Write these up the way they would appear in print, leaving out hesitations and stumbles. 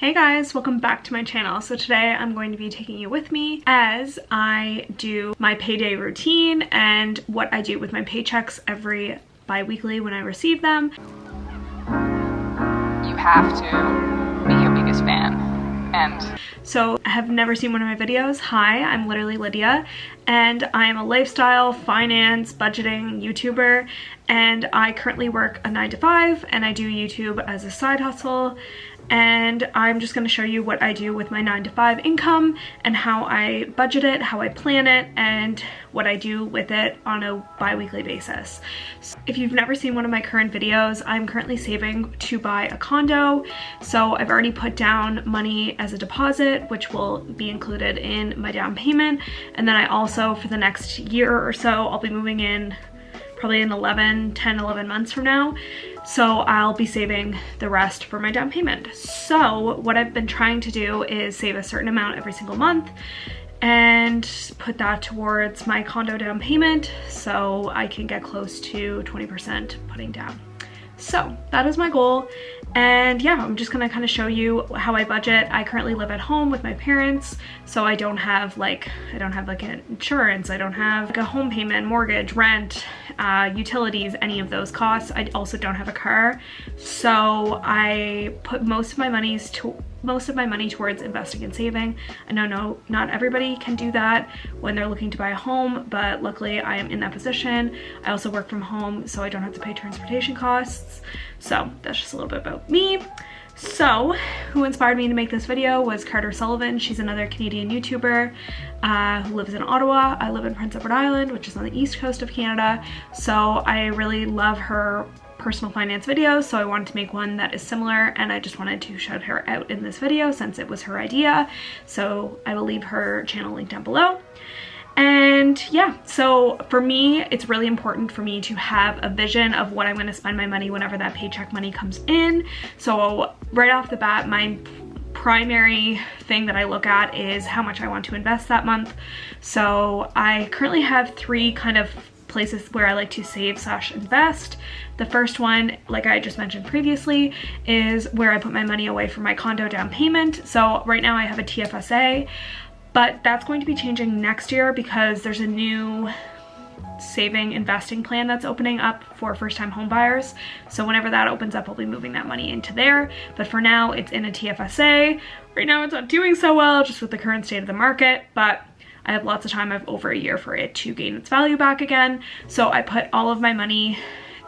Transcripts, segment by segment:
Hey guys, welcome back to my channel. So today I'm going to be taking you with me as I do my payday routine and what I do with my paychecks every bi-weekly when I receive them. You have to be your biggest fan. And so I have never seen one of my videos. Hi, I'm Literally Lydia and I am a lifestyle, finance, budgeting YouTuber, and I currently work a 9-to-5 and I do YouTube as a side hustle. And I'm just going to show you what I do with my 9-to-5 income and how I budget it, how I plan it, and what I do with it on a bi-weekly basis. So if you've never seen one of my current videos, I'm currently saving to buy a condo. So I've already put down money as a deposit, which will be included in my down payment. And then I also, for the next year or so, I'll be moving in probably in 10, 11 months from now. So I'll be saving the rest for my down payment. So what I've been trying to do is save a certain amount every single month and put that towards my condo down payment so I can get close to 20% putting down. So that is my goal. And yeah, I'm just gonna kind of show you how I budget. I currently live at home with my parents, so I don't have like an insurance, I don't have like a home payment, mortgage, rent, utilities, any of those costs. I also don't have a car, so I put most of my money towards investing and saving. I know not everybody can do that when they're looking to buy a home, but luckily I am in that position. I also work from home, so I don't have to pay transportation costs. So that's just a little bit about me. So who inspired me to make this video was Carter Sullivan. She's another Canadian YouTuber who lives in Ottawa. I live in Prince Edward Island, which is on the east coast of Canada. So I really love her personal finance videos, so I wanted to make one that is similar, and I just wanted to shout her out in this video since it was her idea. So I will leave her channel link down below. And yeah, so for me, it's really important for me to have a vision of what I'm going to spend my money whenever that paycheck money comes in. So right off the bat, my primary thing that I look at is how much I want to invest that month. So I currently have three kind of places where I like to save / invest. The first one, like I just mentioned previously, is where I put my money away for my condo down payment. So right now I have a TFSA, but that's going to be changing next year because there's a new saving investing plan that's opening up for first-time home buyers. So whenever that opens up, I'll be moving that money into there. But for now, it's in a TFSA. Right now it's not doing so well just with the current state of the market, but I have lots of time. I have over a year for it to gain its value back again. So I put all of my money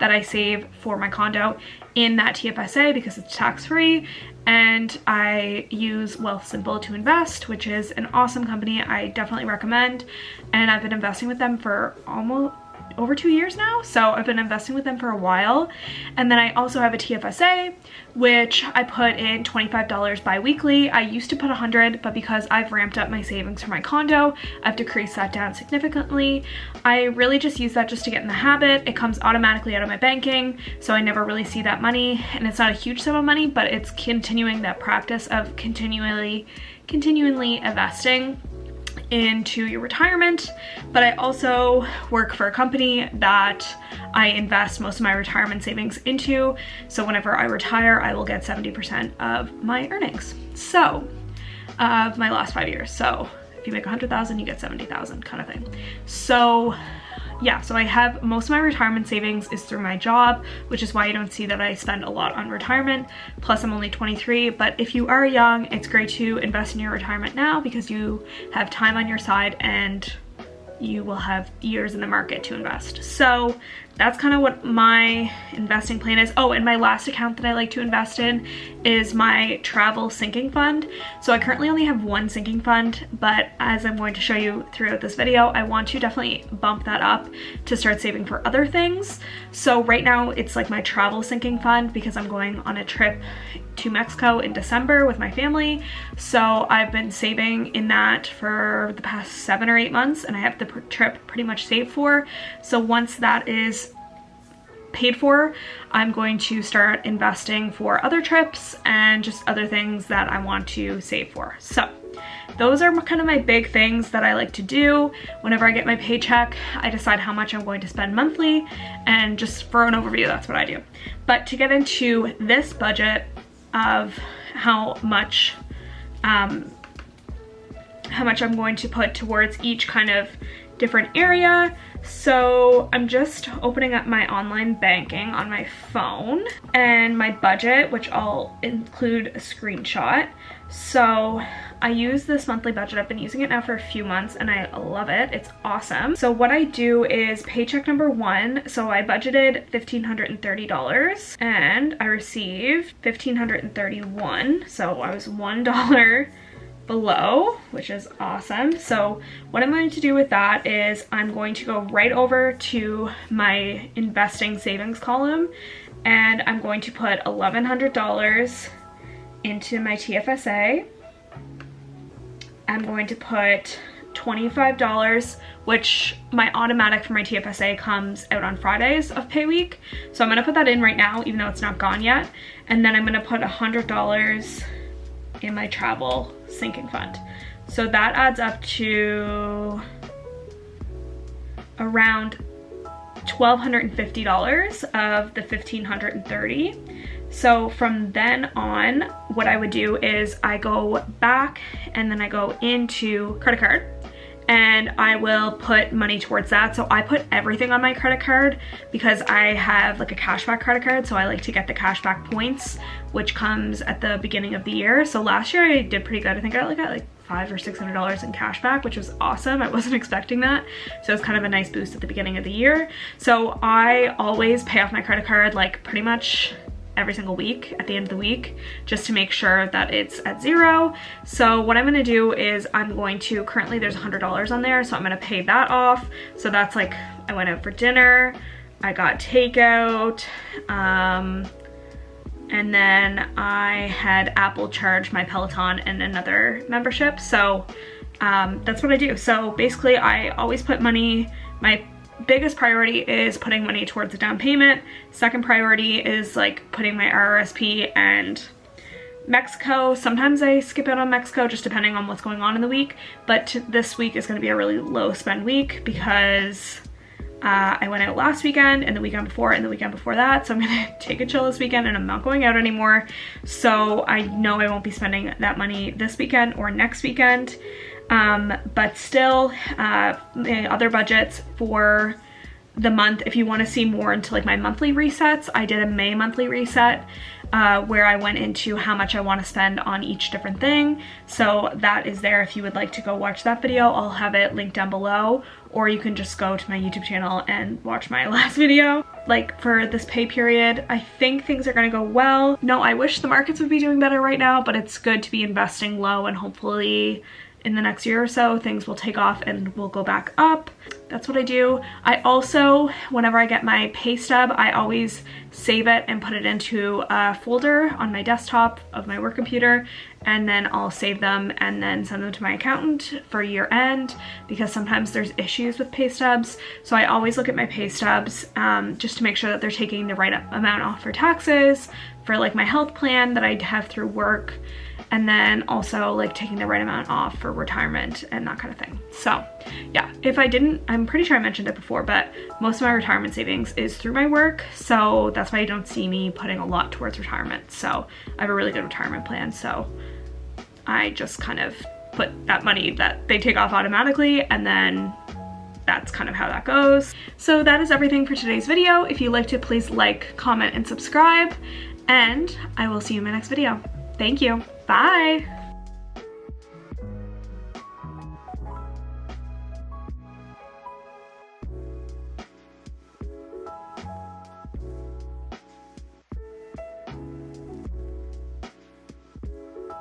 that I save for my condo in that TFSA because it's tax-free, and I use Wealthsimple to invest, which is an awesome company. I definitely recommend, and I've been investing with them for almost over 2 years now, so I've been investing with them for a while. And then I also have a TFSA, which I put in $25 bi-weekly. I used to put $100, but because I've ramped up my savings for my condo, I've decreased that down significantly. I really just use that just to get in the habit. It comes automatically out of my banking, so I never really see that money, and it's not a huge sum of money, but it's continuing that practice of continually investing into your retirement. But I also work for a company that I invest most of my retirement savings into, so whenever I retire I will get 70% of my earnings, so of my last 5 years. So if you make 100,000 you get 70,000 kind of thing. So yeah, so I have most of my retirement savings is through my job, which is why you don't see that I spend a lot on retirement. Plus I'm only 23, but if you are young, it's great to invest in your retirement now because you have time on your side and you will have years in the market to invest. So that's kind of what my investing plan is. Oh, and my last account that I like to invest in is my travel sinking fund. So I currently only have one sinking fund, but as I'm going to show you throughout this video, I want to definitely bump that up to start saving for other things. So right now it's like my travel sinking fund because I'm going on a trip to Mexico in December with my family. So I've been saving in that for the past 7 or 8 months, and I have the trip pretty much saved for. So once that is paid for, I'm going to start investing for other trips and just other things that I want to save for. So those are kind of my big things that I like to do. Whenever I get my paycheck, I decide how much I'm going to spend monthly, and just for an overview, that's what I do. But to get into this budget of how much I'm going to put towards each kind of different area. So I'm just opening up my online banking on my phone and my budget, which I'll include a screenshot. So I use this monthly budget. I've been using it now for a few months and I love it. It's awesome. So what I do is paycheck number 1. So I budgeted $1,530 and I received $1,531. So I was $1 below, which is awesome. So what I'm going to do with that is I'm going to go right over to my investing savings column and I'm going to put $1,100 into my TFSA. I'm going to put $25, which my automatic for my TFSA comes out on Fridays of pay week. So I'm gonna put that in right now, even though it's not gone yet. And then I'm gonna put $100 in my travel sinking fund. So that adds up to around $1,250 of the $1,530. So from then on, what I would do is I go back and then I go into credit card and I will put money towards that. So I put everything on my credit card because I have like a cashback credit card. So I like to get the cashback points, which comes at the beginning of the year. So last year I did pretty good. I think I got like $500 or $600 in cashback, which was awesome. I wasn't expecting that. So it's kind of a nice boost at the beginning of the year. So I always pay off my credit card like pretty much every single week at the end of the week, just to make sure that it's at 0. So what I'm gonna do is I'm going to, currently there's $100 on there, so I'm gonna pay that off. So that's like, I went out for dinner, I got takeout, and then I had Apple charge my Peloton and another membership. So that's what I do. So basically I always put money, my biggest priority is putting money towards the down payment. Second priority is like putting my RRSP and Mexico. Sometimes I skip out on Mexico just depending on what's going on in the week, but this week is going to be a really low spend week because I went out last weekend and the weekend before and the weekend before that. So I'm gonna take a chill this weekend and I'm not going out anymore. So I know I won't be spending that money this weekend or next weekend. But still, the other budgets for the month, if you want to see more into like my monthly resets, I did a May monthly reset where I went into how much I want to spend on each different thing. So that is there if you would like to go watch that video. I'll have it linked down below, or you can just go to my YouTube channel and watch my last video. Like for this pay period, I think things are gonna go well. No, I wish the markets would be doing better right now, but it's good to be investing low and hopefully in the next year or so things will take off and will go back up. That's what I do. I also, whenever I get my pay stub, I always save it and put it into a folder on my desktop of my work computer, and then I'll save them and then send them to my accountant for year end, because sometimes there's issues with pay stubs. So I always look at my pay stubs just to make sure that they're taking the right amount off for taxes, for like my health plan that I have through work, and then also like taking the right amount off for retirement and that kind of thing. So yeah, if I didn't, I'm pretty sure I mentioned it before, but most of my retirement savings is through my work. So that's why you don't see me putting a lot towards retirement. So I have a really good retirement plan. So I just kind of put that money that they take off automatically, and then that's kind of how that goes. So that is everything for today's video. If you liked it, please like, comment, and subscribe, and I will see you in my next video. Thank you. Bye.